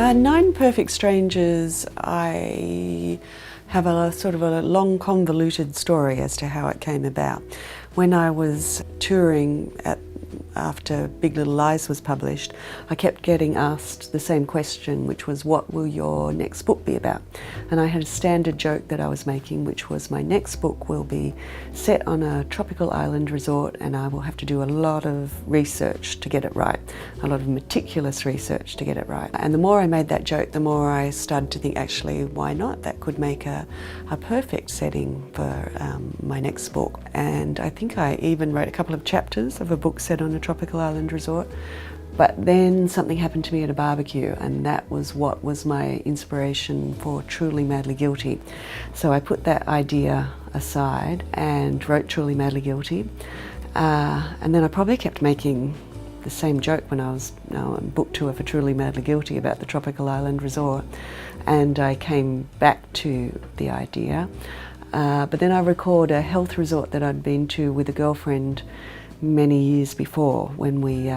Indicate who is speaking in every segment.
Speaker 1: Nine Perfect Strangers, I have a sort of a long convoluted story as to how it came about. When I was touring after Big Little Lies was published, I kept getting asked the same question, which was, what will your next book be about? And I had a standard joke that I was making, which was, my next book will be set on a tropical island resort and I will have to do a lot of research to get it right, a lot of meticulous research to get it right. And the more I made that joke, the more I started to think, actually, why not? That could make a perfect setting for my next book. And I think I even wrote a couple of chapters of a book set on a tropical island resort. But then something happened to me at a barbecue, and that was what was my inspiration for Truly Madly Guilty. So I put that idea aside and wrote Truly Madly Guilty. And then I probably kept making the same joke when I was on book tour for Truly Madly Guilty about the tropical island resort. And I came back to the idea. But then I recalled a health resort that I'd been to with a girlfriend many years before, when we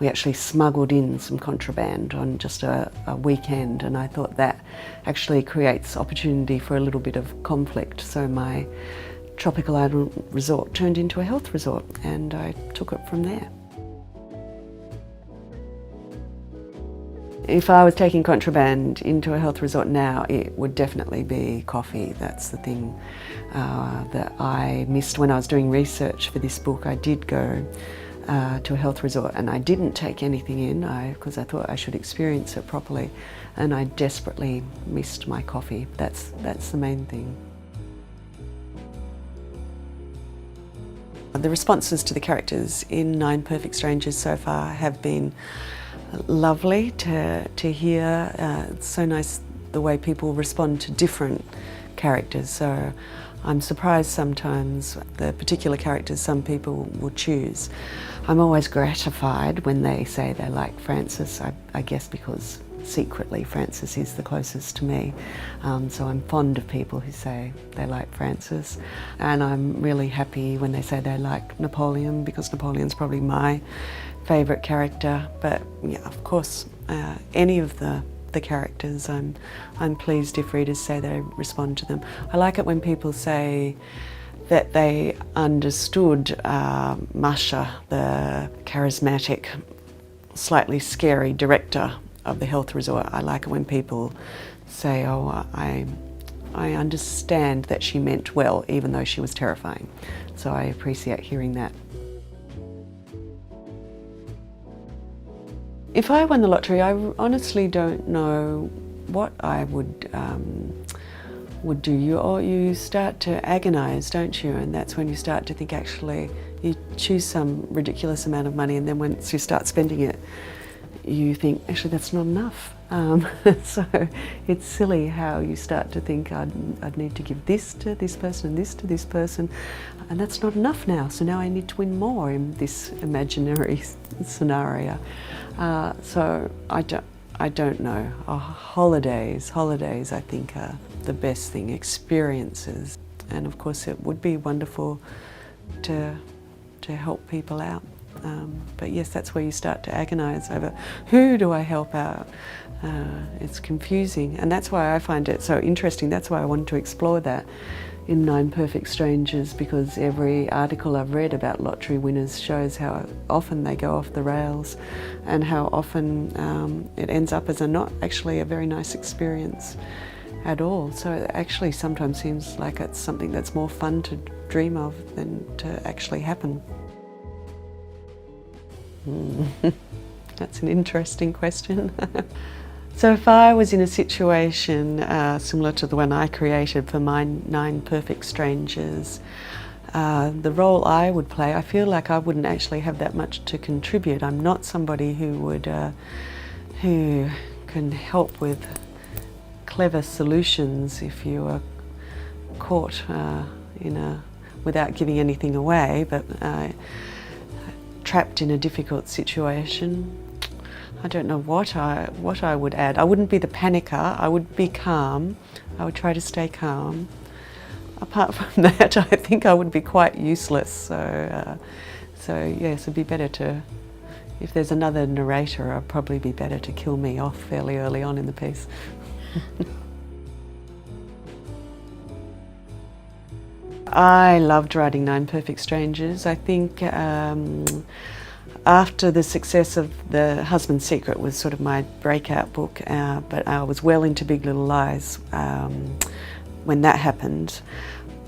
Speaker 1: actually smuggled in some contraband on just a weekend, and I thought that actually creates opportunity for a little bit of conflict. So my tropical island resort turned into a health resort, and I took it from there. If I was taking contraband into a health resort now, it would definitely be coffee. That's the thing that I missed when I was doing research for this book. I did go to a health resort and I didn't take anything in because I thought I should experience it properly, and I desperately missed my coffee. That's the main thing. The responses to the characters in Nine Perfect Strangers so far have been lovely to hear. It's so nice the way people respond to different characters. So I'm surprised sometimes the particular characters some people will choose. I'm always gratified when they say they like Frances, I guess because secretly Frances is the closest to me. So I'm fond of people who say they like Frances. And I'm really happy when they say they like Napoleon, because Napoleon's probably my favourite character. But yeah, of course, any of the characters, I'm pleased if readers say they respond to them. I like it when people say that they understood Masha, the charismatic, slightly scary director of the health resort. I like it when people say, oh, I understand that she meant well, even though she was terrifying. So I appreciate hearing that. If I won the lottery, I honestly don't know what I would do. You start to agonise, don't you? And that's when you start to think, actually, you choose some ridiculous amount of money, and then once you start spending it, you think, actually, that's not enough. So it's silly how you start to think, I'd need to give this to this person and this to this person, and that's not enough now, so now I need to win more in this imaginary scenario. So I don't know. Holidays I think are the best thing, experiences. And of course it would be wonderful to help people out. But yes, that's where you start to agonise over, who do I help out? It's confusing, and that's why I find it so interesting. That's why I wanted to explore that in Nine Perfect Strangers, because every article I've read about lottery winners shows how often they go off the rails and how often it ends up as not actually a very nice experience at all. So it actually sometimes seems like it's something that's more fun to dream of than to actually happen. That's an interesting question. So if I was in a situation similar to the one I created for my Nine Perfect Strangers, the role I would play, I feel like I wouldn't actually have that much to contribute. I'm not somebody who can help with clever solutions if you are caught without giving anything away, but trapped in a difficult situation. I don't know what I would add. I wouldn't be the panicker. I would be calm. I would try to stay calm. Apart from that, I think I would be quite useless. So yes, it'd be better to if there's another narrator, it'd probably be better to kill me off fairly early on in the piece. I loved writing Imperfect Strangers. I think after the success of The Husband's Secret was sort of my breakout book, but I was well into Big Little Lies when that happened.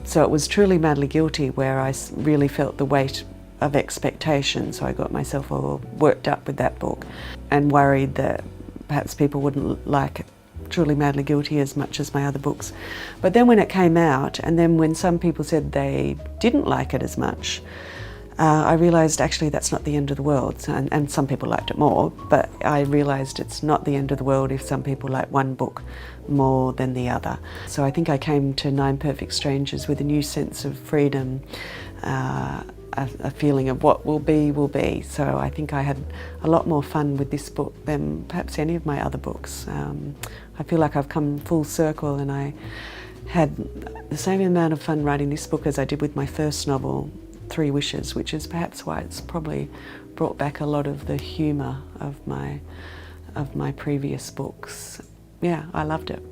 Speaker 1: So it was Truly Madly Guilty where I really felt the weight of expectation, so I got myself all worked up with that book and worried that perhaps people wouldn't like Truly Madly Guilty as much as my other books. But then when it came out, and then when some people said they didn't like it as much, I realised actually that's not the end of the world, and some people liked it more, but I realised it's not the end of the world if some people like one book more than the other. So I think I came to Nine Perfect Strangers with a new sense of freedom, a feeling of what will be, will be. So I think I had a lot more fun with this book than perhaps any of my other books. I feel like I've come full circle, and I had the same amount of fun writing this book as I did with my first novel, Three Wishes, which is perhaps why it's probably brought back a lot of the humour of my previous books. Yeah, I loved it.